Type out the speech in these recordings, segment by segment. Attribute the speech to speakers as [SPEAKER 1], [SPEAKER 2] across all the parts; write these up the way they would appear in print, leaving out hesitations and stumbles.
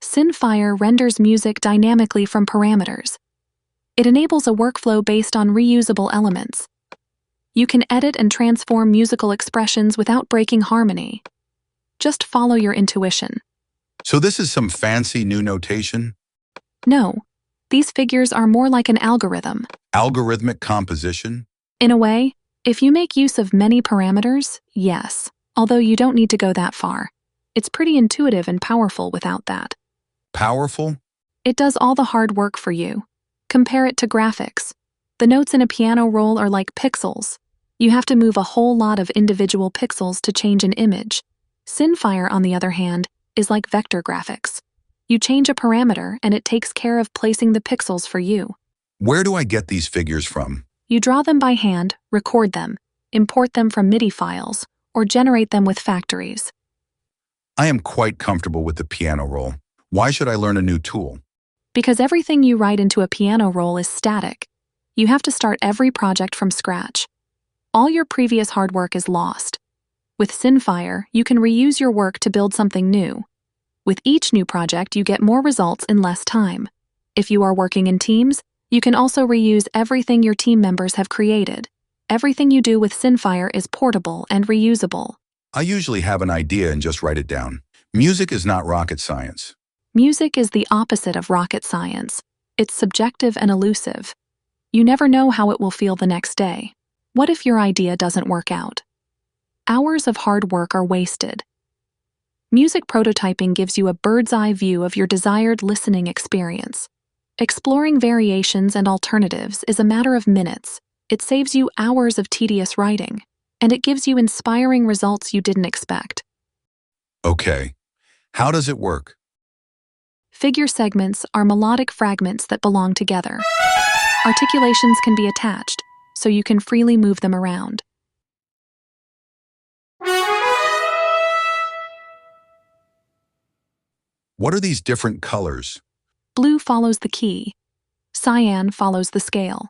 [SPEAKER 1] Synfire renders music dynamically from parameters. It enables a workflow based on reusable elements. You can edit and transform musical expressions without breaking harmony. Just follow your intuition.
[SPEAKER 2] So this is some fancy new notation?
[SPEAKER 1] No, these figures are more like an algorithm.
[SPEAKER 2] Algorithmic composition?
[SPEAKER 1] In a way, if you make use of many parameters, yes, although you don't need to go that far. It's pretty intuitive and powerful without that.
[SPEAKER 2] Powerful?
[SPEAKER 1] It does all the hard work for you. Compare it to graphics. The notes in a piano roll are like pixels. You have to move a whole lot of individual pixels to change an image. Synfire, on the other hand, is like vector graphics. You change a parameter and it takes care of placing the pixels for you.
[SPEAKER 2] Where do I get these figures from?
[SPEAKER 1] You draw them by hand, record them, import them from MIDI files, or generate them with factories.
[SPEAKER 2] I am quite comfortable with the piano roll. Why should I learn a new tool?
[SPEAKER 1] Because everything you write into a piano roll is static. You have to start every project from scratch. All your previous hard work is lost. With Synfire, you can reuse your work to build something new. With each new project, you get more results in less time. If you are working in teams, you can also reuse everything your team members have created. Everything you do with Synfire is portable and reusable.
[SPEAKER 2] I usually have an idea and just write it down. Music is not rocket science.
[SPEAKER 1] Music is the opposite of rocket science. It's subjective and elusive. You never know how it will feel the next day. What if your idea doesn't work out? Hours of hard work are wasted. Music prototyping gives you a bird's-eye view of your desired listening experience. Exploring variations and alternatives is a matter of minutes. It saves you hours of tedious writing, and it gives you inspiring results you didn't expect.
[SPEAKER 2] Okay. How does it work?
[SPEAKER 1] Figure segments are melodic fragments that belong together. Articulations can be attached, so you can freely move them around.
[SPEAKER 2] What are these different colors?
[SPEAKER 1] Blue follows the key. Cyan follows the scale.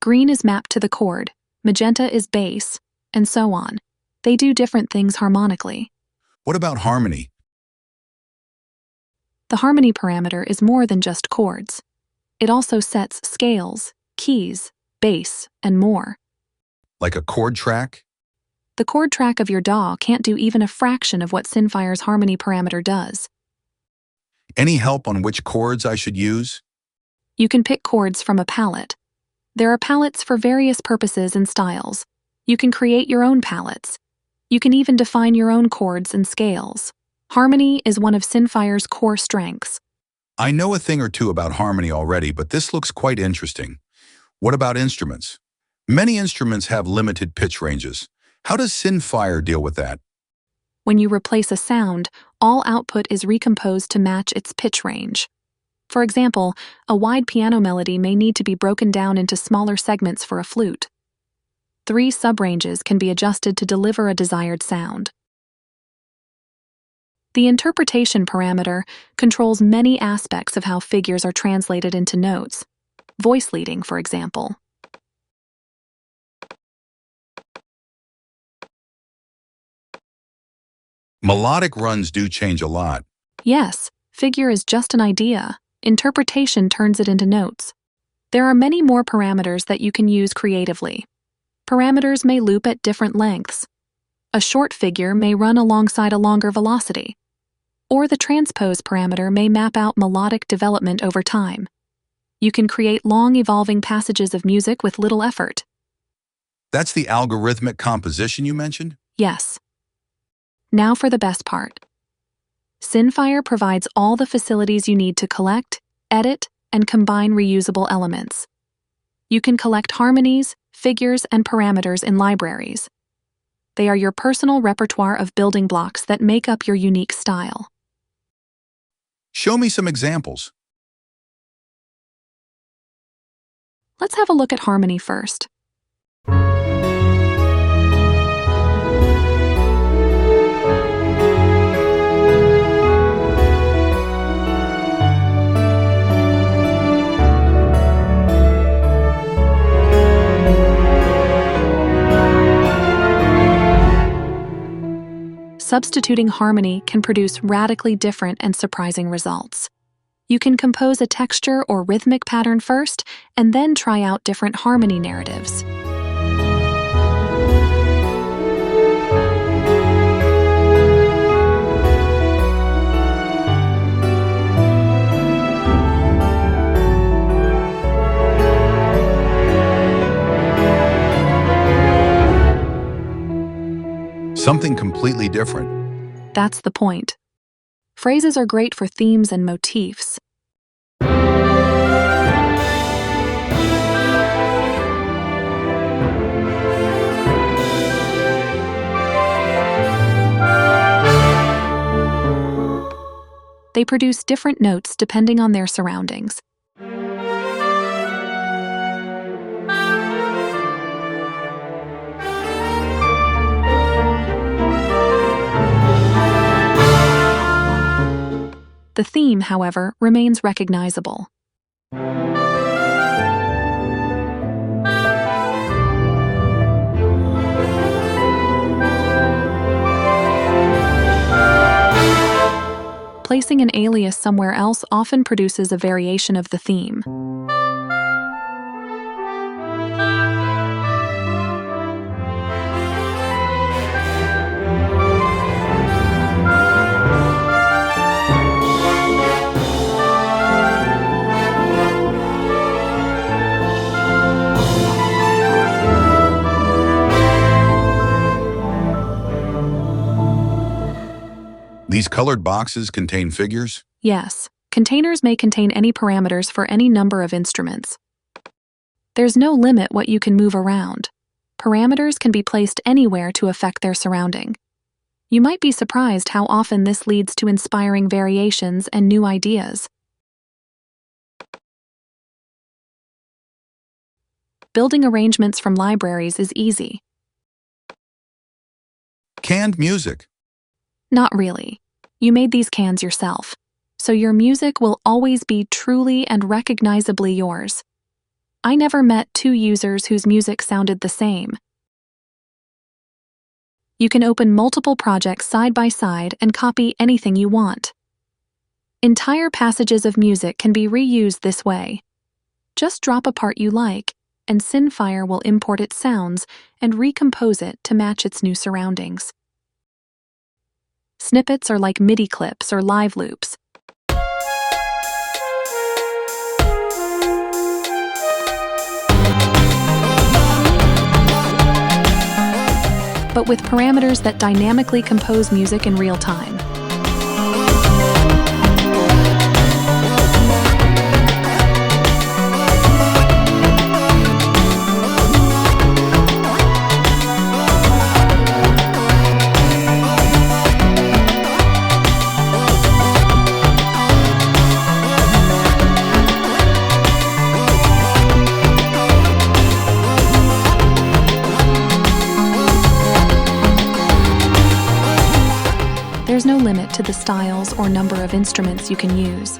[SPEAKER 1] Green is mapped to the chord. Magenta is bass, and so on. They do different things harmonically.
[SPEAKER 2] What about harmony?
[SPEAKER 1] The harmony parameter is more than just chords. It also sets scales, keys, bass, and more.
[SPEAKER 2] Like a chord track?
[SPEAKER 1] The chord track of your DAW can't do even a fraction of what Synfire's harmony parameter does.
[SPEAKER 2] Any help on which chords I should use?
[SPEAKER 1] You can pick chords from a palette. There are palettes for various purposes and styles. You can create your own palettes. You can even define your own chords and scales. Harmony is one of Synfire's core strengths.
[SPEAKER 2] I know a thing or two about harmony already, but this looks quite interesting. What about instruments? Many instruments have limited pitch ranges. How does Synfire deal with that?
[SPEAKER 1] When you replace a sound, all output is recomposed to match its pitch range. For example, a wide piano melody may need to be broken down into smaller segments for a flute. 3 subranges can be adjusted to deliver a desired sound. The interpretation parameter controls many aspects of how figures are translated into notes. Voice leading, for example.
[SPEAKER 2] Melodic runs do change a lot.
[SPEAKER 1] Yes, figure is just an idea. Interpretation turns it into notes. There are many more parameters that you can use creatively. Parameters may loop at different lengths. A short figure may run alongside a longer velocity. Or the transpose parameter may map out melodic development over time. You can create long evolving passages of music with little effort.
[SPEAKER 2] That's the algorithmic composition you mentioned?
[SPEAKER 1] Yes. Now for the best part. Synfire provides all the facilities you need to collect, edit, and combine reusable elements. You can collect harmonies, figures, and parameters in libraries. They are your personal repertoire of building blocks that make up your unique style.
[SPEAKER 2] Show me some examples.
[SPEAKER 1] Let's have a look at harmony first. Substituting harmony can produce radically different and surprising results. You can compose a texture or rhythmic pattern first, and then try out different harmony narratives.
[SPEAKER 2] Something completely different.
[SPEAKER 1] That's the point. Phrases are great for themes and motifs. They produce different notes depending on their surroundings. The theme, however, remains recognizable. Placing an alias somewhere else often produces a variation of the theme.
[SPEAKER 2] These colored boxes contain figures?
[SPEAKER 1] Yes, containers may contain any parameters for any number of instruments. There's no limit what you can move around. Parameters can be placed anywhere to affect their surrounding. You might be surprised how often this leads to inspiring variations and new ideas. Building arrangements from libraries is easy.
[SPEAKER 2] Canned music.
[SPEAKER 1] Not really. You made these cans yourself, so your music will always be truly and recognizably yours. I never met two users whose music sounded the same. You can open multiple projects side by side and copy anything you want. Entire passages of music can be reused this way. Just drop a part you like, and Synfire will import its sounds and recompose it to match its new surroundings. Snippets are like MIDI clips or live loops. But with parameters that dynamically compose music in real time. There's no limit to the styles or number of instruments you can use.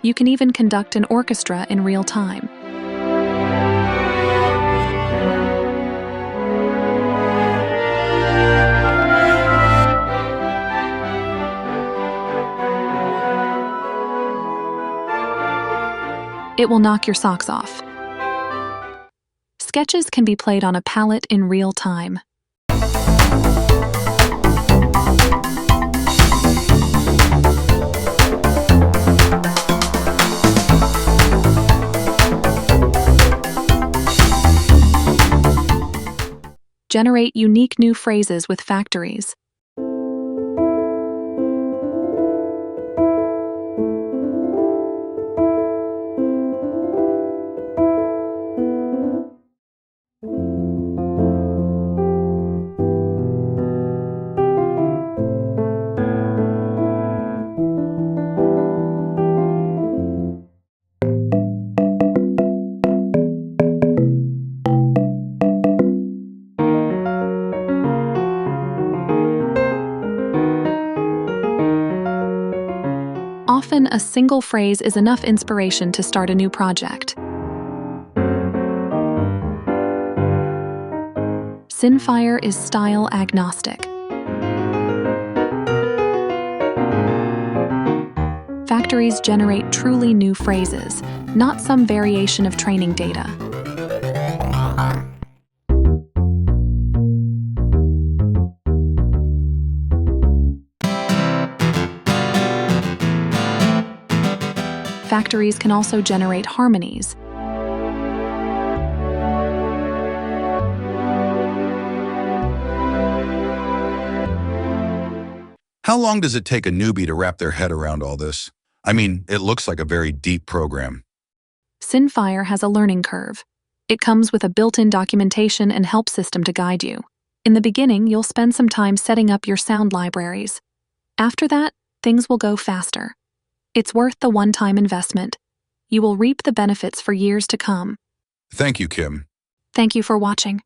[SPEAKER 1] You can even conduct an orchestra in real time. It will knock your socks off. Sketches can be played on a palette in real time. Generate unique new phrases with factories. Often, a single phrase is enough inspiration to start a new project. Synfire is style agnostic. Factories generate truly new phrases, not some variation of training data. Factories can also generate harmonies.
[SPEAKER 2] How long does it take a newbie to wrap their head around all this? I mean, it looks like a very deep program.
[SPEAKER 1] Synfire has a learning curve. It comes with a built-in documentation and help system to guide you. In the beginning, you'll spend some time setting up your sound libraries. After that, things will go faster. It's worth the one-time investment. You will reap the benefits for years to come.
[SPEAKER 2] Thank you, Kim.
[SPEAKER 1] Thank you for watching.